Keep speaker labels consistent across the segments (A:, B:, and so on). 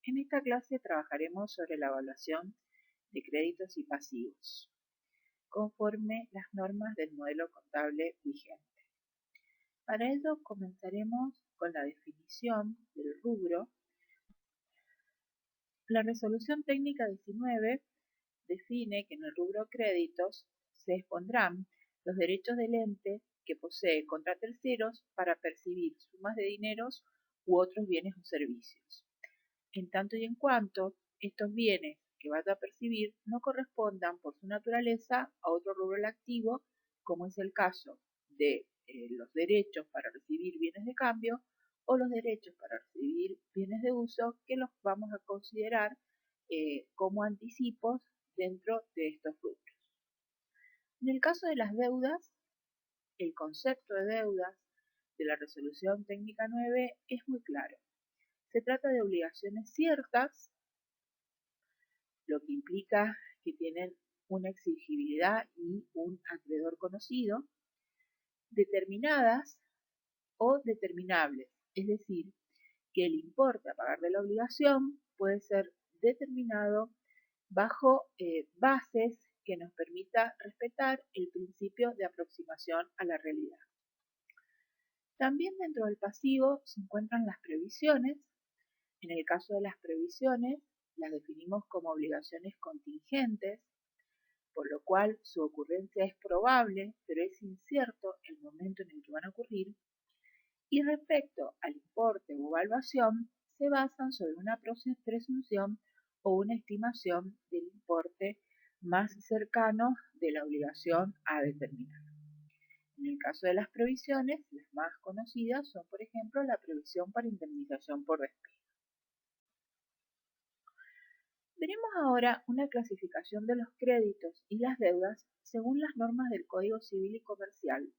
A: En esta clase trabajaremos sobre la evaluación de créditos y pasivos, conforme las normas del modelo contable vigente. Para ello comenzaremos con la definición del rubro. La resolución técnica 19 define que en el rubro créditos se expondrán los derechos del ente que posee contra terceros para percibir sumas de dineros u otros bienes o servicios, en tanto y en cuanto estos bienes que vaya a percibir no correspondan por su naturaleza a otro rubro activo, como es el caso de los derechos para recibir bienes de cambio o los derechos para recibir bienes de uso, que los vamos a considerar como anticipos dentro de estos rubros. En el caso de las deudas, el concepto de deudas de la resolución técnica 9 es muy claro. Se trata de obligaciones ciertas, lo que implica que tienen una exigibilidad y un acreedor conocido, determinadas o determinables, es decir, que el importe a pagar de la obligación puede ser determinado bajo bases que nos permita respetar el principio de aproximación a la realidad. También dentro del pasivo se encuentran las previsiones. En el caso de las previsiones, las definimos como obligaciones contingentes, por lo cual su ocurrencia es probable, pero es incierto el momento en el que van a ocurrir. Y respecto al importe o evaluación, se basan sobre una presunción o una estimación del importe más cercano de la obligación a determinar. En el caso de las previsiones, las más conocidas son, por ejemplo, la previsión para indemnización por despido. Veremos ahora una clasificación de los créditos y las deudas según las normas del Código Civil y Comercial,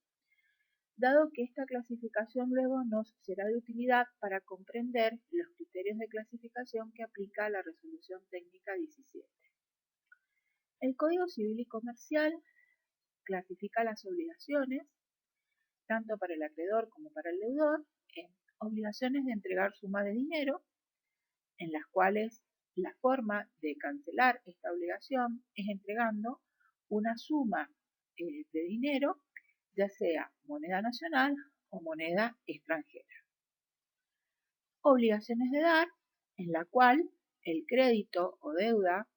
A: dado que esta clasificación luego nos será de utilidad para comprender los criterios de clasificación que aplica la Resolución Técnica 17. El Código Civil y Comercial clasifica las obligaciones, tanto para el acreedor como para el deudor, en obligaciones de entregar suma de dinero, en las cuales la forma de cancelar esta obligación es entregando una suma de dinero, ya sea moneda nacional o moneda extranjera. Obligaciones de dar, en la cual el crédito o deuda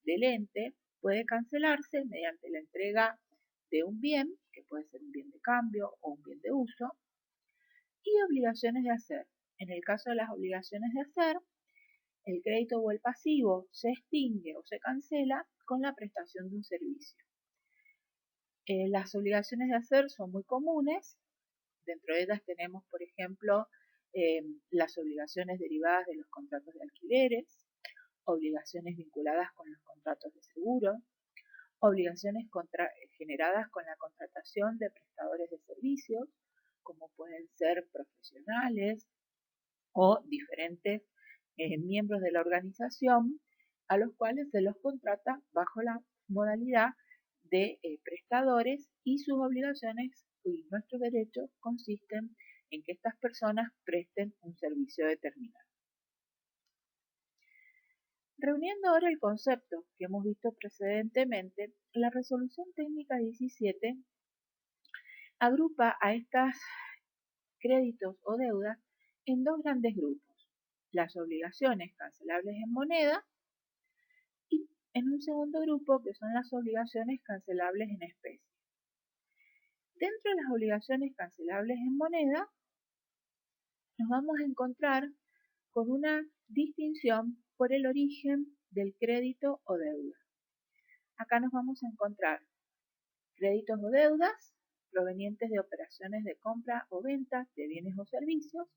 A: del ente puede cancelarse mediante la entrega de un bien, que puede ser un bien de cambio o un bien de uso, y obligaciones de hacer. En el caso de las obligaciones de hacer, el crédito o el pasivo se extingue o se cancela con la prestación de un servicio. Las obligaciones de hacer son muy comunes. Dentro de ellas tenemos, por ejemplo, las obligaciones derivadas de los contratos de alquileres, obligaciones vinculadas con los contratos de seguro, obligaciones generadas con la contratación de prestadores de servicios, como pueden ser profesionales o diferentes miembros de la organización, a los cuales se los contrata bajo la modalidad de prestadores, y sus obligaciones y nuestros derechos consisten en que estas personas presten un servicio determinado. Reuniendo ahora el concepto que hemos visto precedentemente, la Resolución Técnica 17 agrupa a estos créditos o deudas en dos grandes grupos: las obligaciones cancelables en moneda y en un segundo grupo, que son las obligaciones cancelables en especie. Dentro de las obligaciones cancelables en moneda, nos vamos a encontrar con una distinción por el origen del crédito o deuda. Acá nos vamos a encontrar créditos o deudas provenientes de operaciones de compra o venta de bienes o servicios,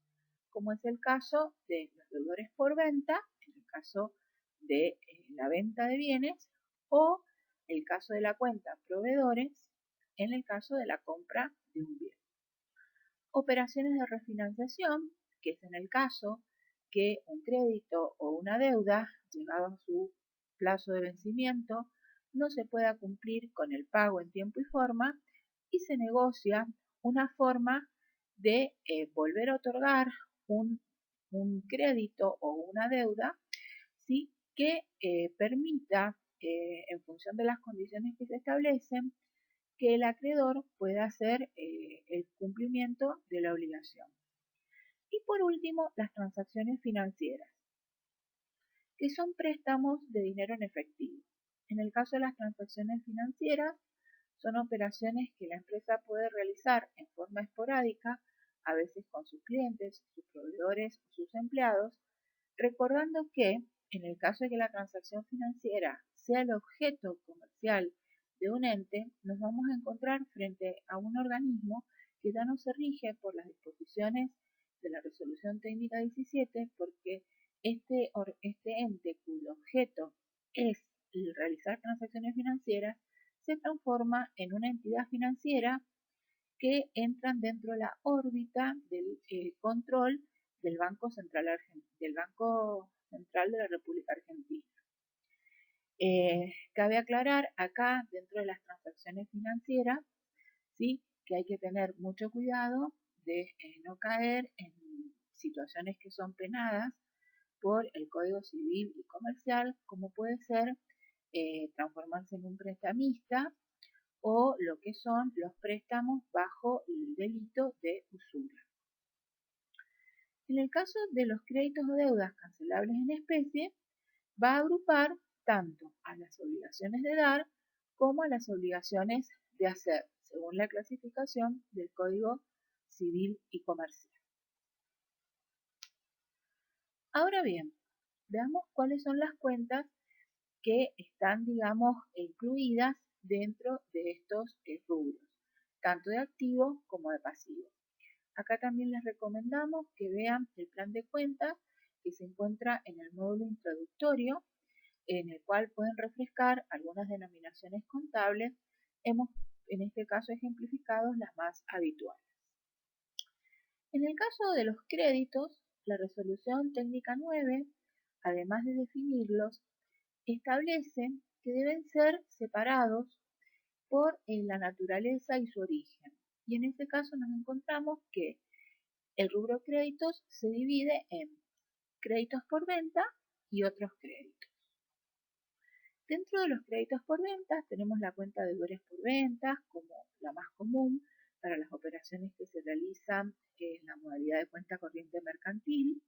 A: como es el caso de los deudores por venta, en el caso de la venta de bienes, o el caso de la cuenta proveedores, en el caso de la compra de un bien. Operaciones de refinanciación, que es en el caso que un crédito o una deuda, llegado a su plazo de vencimiento, no se pueda cumplir con el pago en tiempo y forma, y se negocia una forma de volver a otorgar un crédito o una deuda ¿sí? Que permita, en función de las condiciones que se establecen, que el acreedor pueda hacer el cumplimiento de la obligación. Y por último, las transacciones financieras, que son préstamos de dinero en efectivo. En el caso de las transacciones financieras, son operaciones que la empresa puede realizar en forma esporádica, a veces con sus clientes, sus proveedores o sus empleados, recordando que en el caso de que la transacción financiera sea el objeto comercial de un ente, nos vamos a encontrar frente a un organismo que ya no se rige por las disposiciones de la Resolución Técnica 17, porque este ente cuyo objeto es el realizar transacciones financieras se transforma en una entidad financiera que entran dentro de la órbita del control del Banco Central del Banco Central de la República Argentina. Cabe aclarar acá, dentro de las transacciones financieras, ¿sí? Que hay que tener mucho cuidado de no caer en situaciones que son penadas por el Código Civil y Comercial, como puede ser transformarse en un prestamista o lo que son los préstamos bajo el delito de usura. En el caso de los créditos o deudas cancelables en especie, va a agrupar tanto a las obligaciones de dar como a las obligaciones de hacer, según la clasificación del Código Civil y Comercial. Ahora bien, veamos cuáles son las cuentas que están, digamos, incluidas dentro de estos rubros, tanto de activo como de pasivo. Acá también les recomendamos que vean el plan de cuentas que se encuentra en el módulo introductorio, en el cual pueden refrescar algunas denominaciones contables. Hemos, en este caso, ejemplificado las más habituales. En el caso de los créditos, la resolución técnica 9, además de definirlos, establece que deben ser separados por la naturaleza y su origen. Y en este caso nos encontramos que el rubro créditos se divide en créditos por venta y otros créditos. Dentro de los créditos por ventas tenemos la cuenta de deudores por ventas como la más común para las operaciones que se realizan en la modalidad de cuenta corriente mercantil,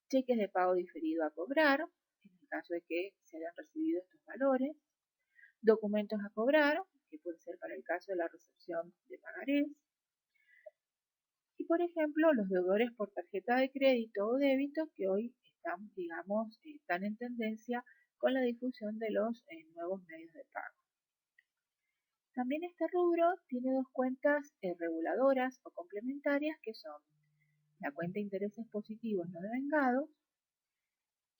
A: cheques de pago diferido a cobrar, en el caso de que se hayan recibido estos valores, documentos a cobrar, que puede ser para el caso de la recepción de pagarés, y por ejemplo los deudores por tarjeta de crédito o débito que hoy están, digamos, están en tendencia con la difusión de los nuevos medios de pago. También este rubro tiene dos cuentas reguladoras o complementarias que son la cuenta intereses positivos no devengados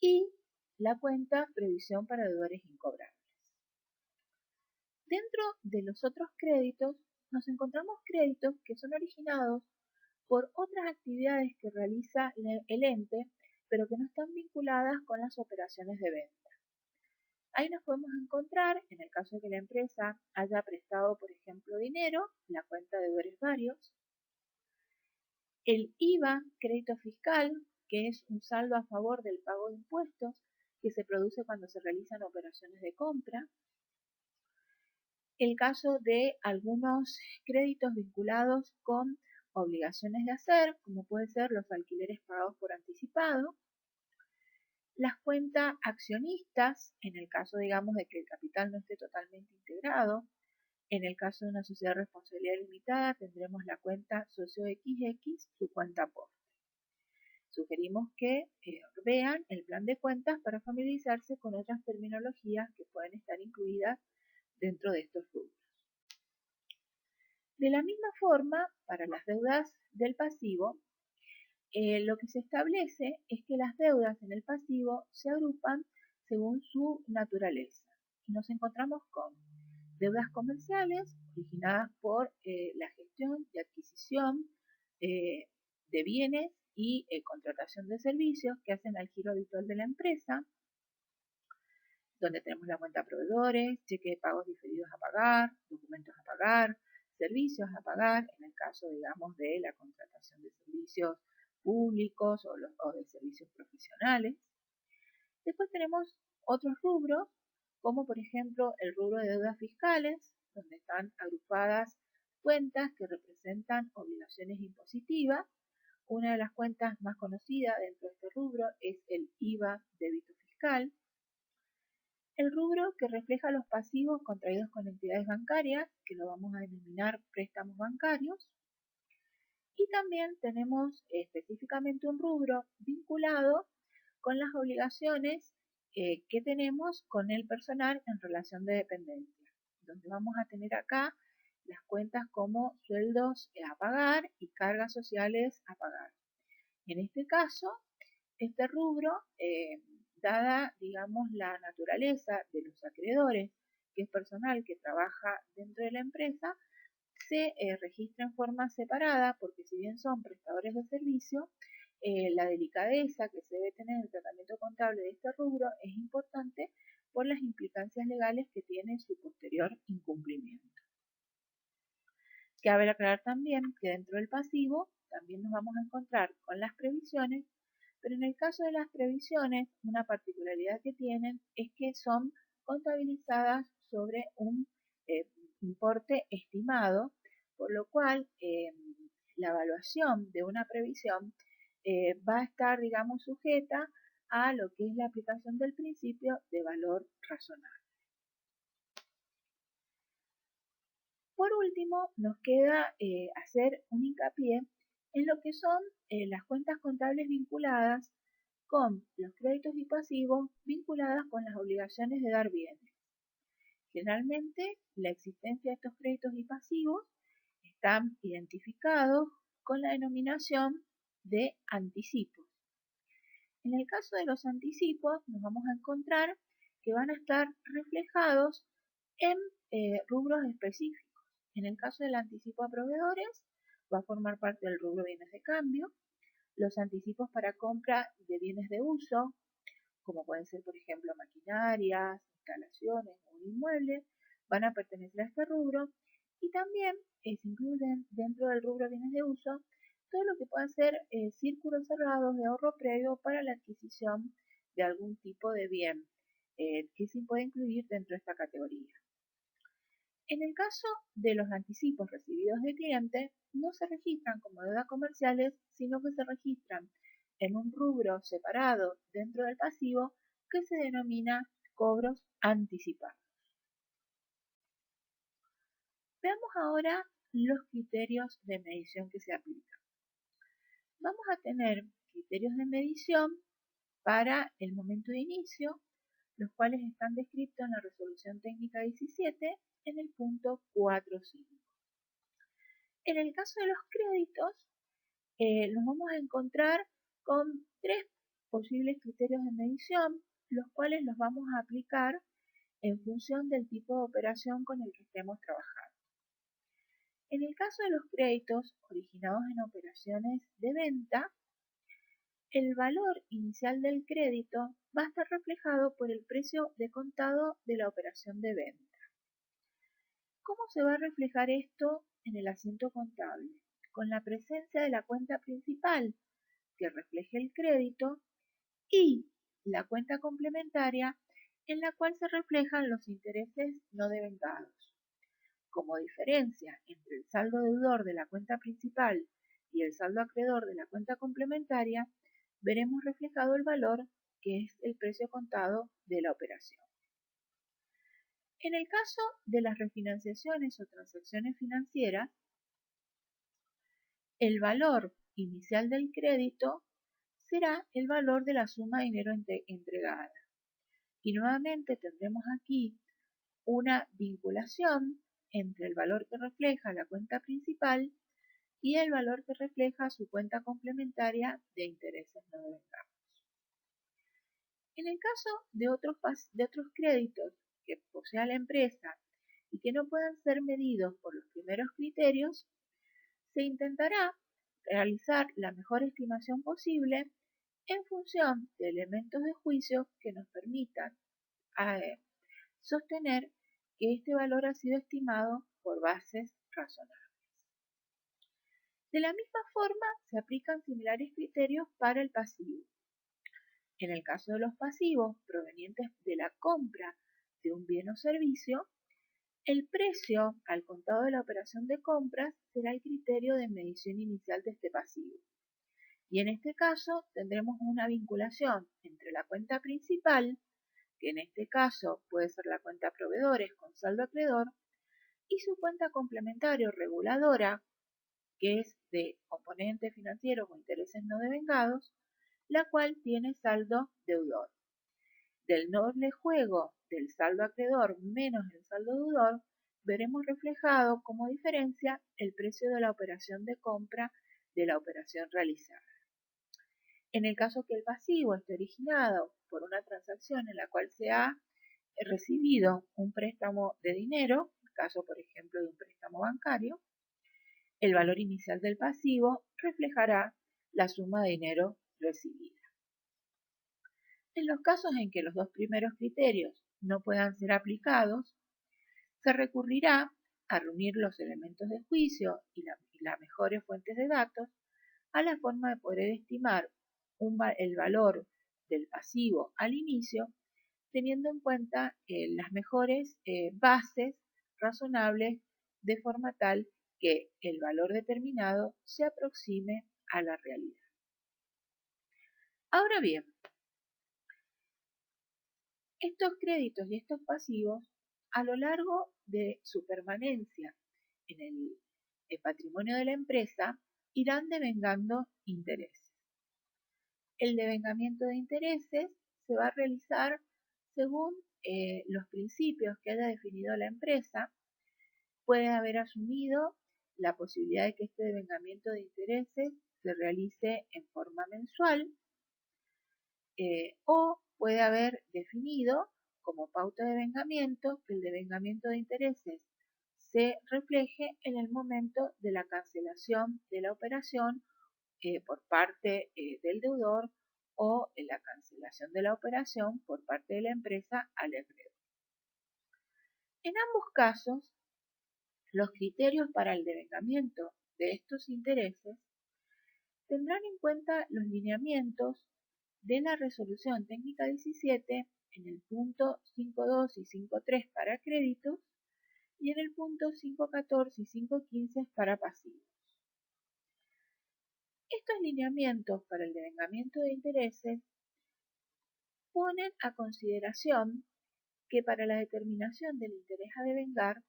A: y la cuenta previsión para deudores incobrables. Dentro de los otros créditos nos encontramos créditos que son originados por otras actividades que realiza el ente, pero que no están vinculadas con las operaciones de venta. Ahí nos podemos encontrar, en el caso de que la empresa haya prestado, por ejemplo, dinero, la cuenta de deudores varios, el IVA, crédito fiscal, que es un saldo a favor del pago de impuestos que se produce cuando se realizan operaciones de compra, el caso de algunos créditos vinculados con obligaciones de hacer, como puede ser los alquileres pagados por anticipado, las cuentas accionistas, en el caso, digamos, de que el capital no esté totalmente integrado. En el caso de una sociedad de responsabilidad limitada, tendremos la cuenta socio XX, su cuenta aporte. Sugerimos que vean el plan de cuentas para familiarizarse con otras terminologías que pueden estar incluidas dentro de estos rubros. De la misma forma, para las deudas del pasivo, lo que se establece es que las deudas en el pasivo se agrupan según su naturaleza. Y nos encontramos con deudas comerciales originadas por la gestión y adquisición de bienes y contratación de servicios que hacen al giro habitual de la empresa, donde tenemos la cuenta proveedores, cheque de pagos diferidos a pagar, documentos a pagar, servicios a pagar, en el caso, digamos, de la contratación de servicios públicos o de servicios profesionales. Después tenemos otros rubros, como por ejemplo el rubro de deudas fiscales, donde están agrupadas cuentas que representan obligaciones impositivas. Una de las cuentas más conocidas dentro de este rubro es el IVA débito fiscal. El rubro que refleja los pasivos contraídos con entidades bancarias, que lo vamos a denominar préstamos bancarios. Y también tenemos específicamente un rubro vinculado con las obligaciones que tenemos con el personal en relación de dependencia, donde vamos a tener acá las cuentas como sueldos a pagar y cargas sociales a pagar. En este caso, este rubro, dada, digamos, la naturaleza de los acreedores, que es personal que trabaja dentro de la empresa, se registra en forma separada porque si bien son prestadores de servicio, la delicadeza que se debe tener en el tratamiento contable de este rubro es importante por las implicancias legales que tiene su posterior incumplimiento. Cabe aclarar también que dentro del pasivo también nos vamos a encontrar con las previsiones, pero en el caso de las previsiones, una particularidad que tienen es que son contabilizadas sobre un importe estimado, por lo cual la evaluación de una previsión va a estar, digamos, sujeta a lo que es la aplicación del principio de valor razonable. Por último, nos queda hacer un hincapié en lo que son las cuentas contables vinculadas con los créditos y pasivos vinculadas con las obligaciones de dar bienes. Generalmente, la existencia de estos créditos y pasivos están identificados con la denominación de anticipos. En el caso de los anticipos, nos vamos a encontrar que van a estar reflejados en rubros específicos. En el caso del anticipo a proveedores, va a formar parte del rubro bienes de cambio. Los anticipos para compra de bienes de uso, como pueden ser, por ejemplo, maquinarias, instalaciones o un inmueble, van a pertenecer a este rubro. Y también se incluyen dentro del rubro bienes de uso todo lo que pueda ser círculos cerrados de ahorro previo para la adquisición de algún tipo de bien, que se puede incluir dentro de esta categoría. En el caso de los anticipos recibidos de clientes, no se registran como deudas comerciales, sino que se registran en un rubro separado dentro del pasivo que se denomina cobros anticipados. Veamos ahora los criterios de medición que se aplican. Vamos a tener criterios de medición para el momento de inicio, los cuales están descritos en la resolución técnica 17 en el punto 4.5. En el caso de los créditos, nos vamos a encontrar con tres posibles criterios de medición, los cuales los vamos a aplicar en función del tipo de operación con el que estemos trabajando. En el caso de los créditos originados en operaciones de venta, el valor inicial del crédito va a estar reflejado por el precio de contado de la operación de venta. ¿Cómo se va a reflejar esto en el asiento contable? Con la presencia de la cuenta principal que refleje el crédito y la cuenta complementaria en la cual se reflejan los intereses no devengados. Como diferencia entre el saldo deudor de la cuenta principal y el saldo acreedor de la cuenta complementaria, veremos reflejado el valor que es el precio contado de la operación. En el caso de las refinanciaciones o transacciones financieras, el valor inicial del crédito será el valor de la suma de dinero entregada. Y nuevamente tendremos aquí una vinculación entre el valor que refleja la cuenta principal y el valor que refleja su cuenta complementaria de intereses no devengados. En el caso de otros créditos que posea la empresa y que no puedan ser medidos por los primeros criterios, se intentará realizar la mejor estimación posible en función de elementos de juicio que nos permitan sostener que este valor ha sido estimado por bases razonables. De la misma forma, se aplican similares criterios para el pasivo. En el caso de los pasivos provenientes de la compra de un bien o servicio, el precio al contado de la operación de compras será el criterio de medición inicial de este pasivo. Y en este caso tendremos una vinculación entre la cuenta principal, que en este caso puede ser la cuenta proveedores con saldo acreedor, y su cuenta complementaria o reguladora, que es de componentes financieros o intereses no devengados, la cual tiene saldo deudor. Del doble juego del saldo acreedor menos el saldo deudor, veremos reflejado como diferencia el precio de la operación de compra de la operación realizada. En el caso que el pasivo esté originado por una transacción en la cual se ha recibido un préstamo de dinero, caso por ejemplo de un préstamo bancario, el valor inicial del pasivo reflejará la suma de dinero recibida. En los casos en que los dos primeros criterios no puedan ser aplicados, se recurrirá a reunir los elementos de juicio y las mejores fuentes de datos a la forma de poder estimar el valor del pasivo al inicio, teniendo en cuenta las mejores bases razonables de forma tal que el valor determinado se aproxime a la realidad. Ahora bien, estos créditos y estos pasivos, a lo largo de su permanencia en el patrimonio de la empresa, irán devengando intereses. El devengamiento de intereses se va a realizar según los principios que haya definido la empresa. Puede haber asumido la posibilidad de que este devengamiento de intereses se realice en forma mensual o puede haber definido como pauta de devengamiento que el devengamiento de intereses se refleje en el momento de la cancelación de la operación por parte del deudor o en la cancelación de la operación por parte de la empresa al acreedor. En ambos casos, los criterios para el devengamiento de estos intereses tendrán en cuenta los lineamientos de la resolución técnica 17 en el punto 5.2 y 5.3 para créditos y en el punto 5.14 y 5.15 para pasivos. Estos lineamientos para el devengamiento de intereses ponen a consideración que para la determinación del interés a devengar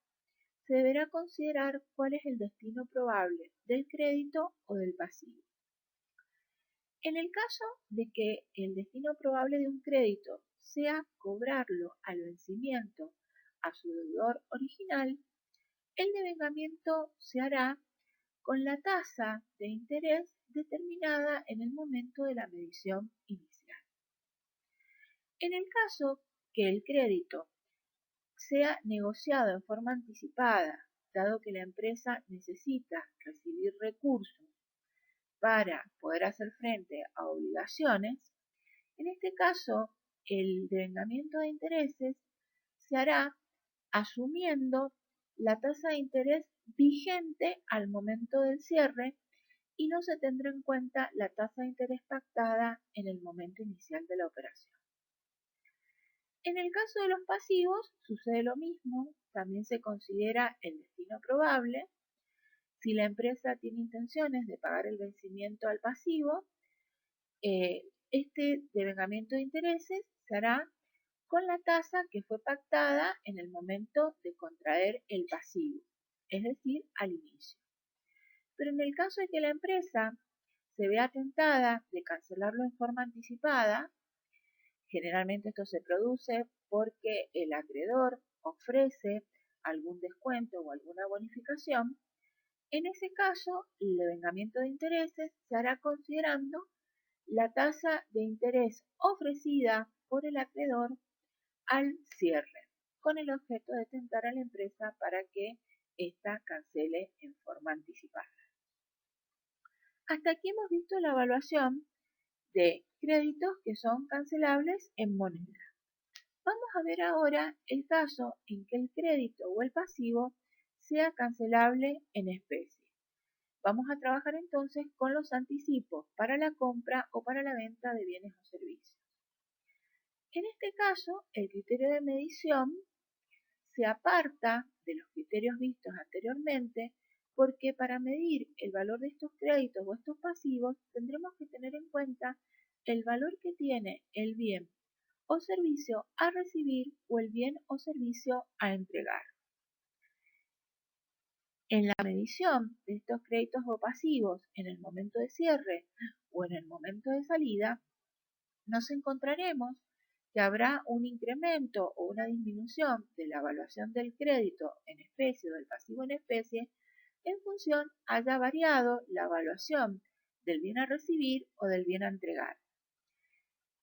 A: se deberá considerar cuál es el destino probable del crédito o del pasivo. En el caso de que el destino probable de un crédito sea cobrarlo al vencimiento a su deudor original, el devengamiento se hará con la tasa de interés determinada en el momento de la medición inicial. En el caso que el crédito sea negociado en forma anticipada, dado que la empresa necesita recibir recursos para poder hacer frente a obligaciones, en este caso el devengamiento de intereses se hará asumiendo la tasa de interés vigente al momento del cierre y no se tendrá en cuenta la tasa de interés pactada en el momento inicial de la operación. En el caso de los pasivos sucede lo mismo, también se considera el destino probable. Si la empresa tiene intenciones de pagar el vencimiento al pasivo, este devengamiento de intereses se hará con la tasa que fue pactada en el momento de contraer el pasivo, es decir, al inicio. Pero en el caso de que la empresa se vea tentada de cancelarlo en forma anticipada, generalmente esto se produce porque el acreedor ofrece algún descuento o alguna bonificación. En ese caso, el devengamiento de intereses se hará considerando la tasa de interés ofrecida por el acreedor al cierre, con el objeto de tentar a la empresa para que ésta cancele en forma anticipada. Hasta aquí hemos visto la evaluación de créditos que son cancelables en moneda. Vamos a ver ahora el caso en que el crédito o el pasivo sea cancelable en especie. Vamos a trabajar entonces con los anticipos para la compra o para la venta de bienes o servicios. En este caso, el criterio de medición se aparta de los criterios vistos anteriormente porque para medir el valor de estos créditos o estos pasivos tendremos que tener en cuenta el valor que tiene el bien o servicio a recibir o el bien o servicio a entregar. En la medición de estos créditos o pasivos en el momento de cierre o en el momento de salida, nos encontraremos que habrá un incremento o una disminución de la evaluación del crédito en especie o del pasivo en especie en función haya variado la evaluación del bien a recibir o del bien a entregar.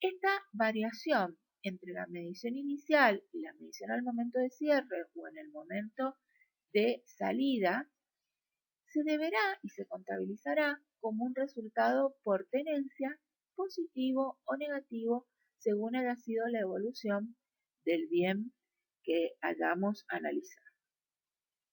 A: Esta variación entre la medición inicial y la medición al momento de cierre o en el momento de salida se deberá y se contabilizará como un resultado por tenencia positivo o negativo según haya sido la evolución del bien que hayamos analizado.